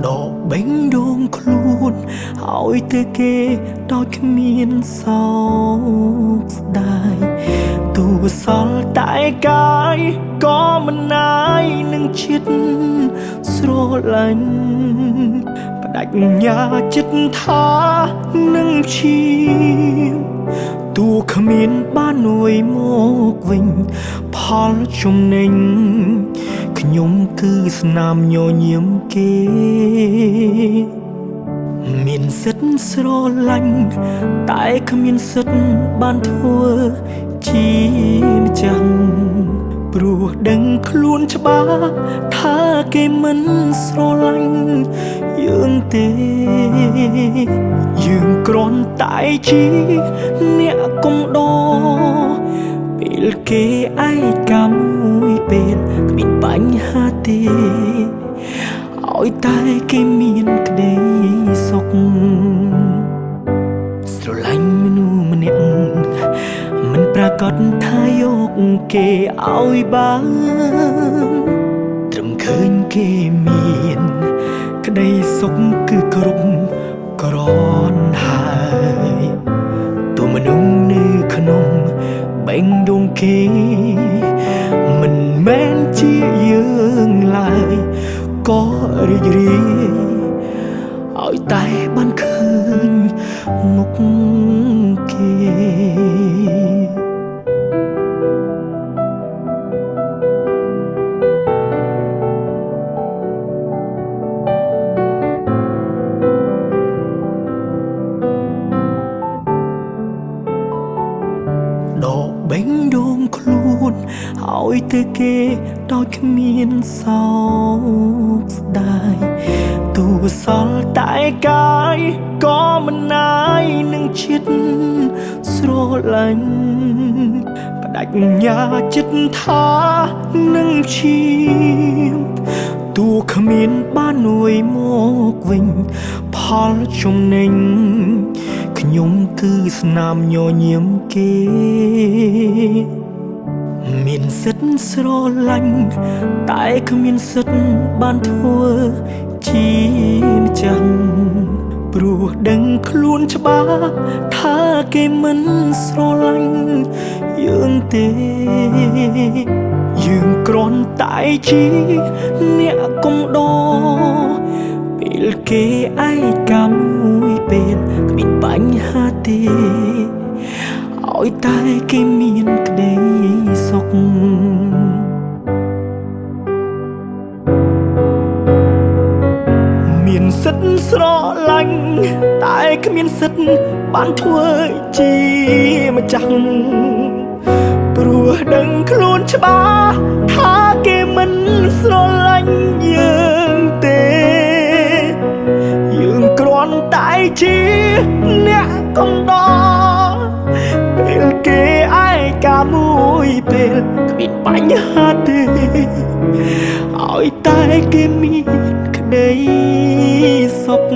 ដកបេងដូងខ្លួនឲ្យទៅគេដោយគ្មានសោកស្ដាយទូសល់តែកាយក៏មិនណាយនឹងចិត្តស្រឡាញ់បដិញ្ញាចិត្តថានឹងឈាមទូគ្មានបាននួយមកវិញផលចំណេញខ្ញុំគឺស្នាមញញឹមគេមានសិទ្ធស្រឡាញ់តែគ្មានសិទ្ធបានធ្វើជាម្ចាស់ព្រោះដឹងខ្លួនច្បាស់ថាគេមិនស្រឡាញ់យើងទេយើងគ្រាន់តែជាអ្នកកំដរពេលគេឯកាមួយពេលគ្មានបញ្ហាទេឲ្យតែគេមានក្តីសុខស្រឡាញ់មនុស្សម្នាក់មិនប្រកាសថាយកគេឲ្យបានត្រឹមឃើញគេមានក្តីសុខគឺគ្រប់គ្រាន់ហើយទូមនុស្សនៅក្នុងបេងដូងគេមិនមែនជាយើងឡើយក៏រីករាយឲ្យតែបានឃើញមុខគេដកបេងដូងខ្លួនឲ្យទៅគេដោយគ្មានសោកស្ដាយទូសល់តែកាយក៏មិនណាយនឹងចិត្តស្រឡាញ់បដិញ្ញាចិត្តថានឹងឈាមទូគ្មានបាននួយមកវិញផលចំណេញខ្ញុំគឺស្នាមញញឹមគេមានសិទ្ធស្រឡាញ់តែគ្មានសិទ្ធបានធ្វើជាម្ចាស់ព្រោះដឹងខ្លួនច្បាស់ថាគេមិនស្រឡាញ់យើងទេយើងគ្រាន់តែជាអ្នកកំដរពេលគេឯកាមួយពេលគ្មានបញ្ហាទេឲ្យតែគេមានក្តីសុខមានសិទ្ធស្រឡាញ់តែគ្មានសិទ្ធបានធ្វើជាម្ចាស់ព្រោះដឹងខ្លួនច្បាស់ថាគេមិនស្រឡាញ់យើងទេយើងគ្រាន់តែជាអ្នកកំដរពេលគេឯកាមួយពេលគ្មានបញ្ហាទេឲ្យតែគេមានក្តីសុខ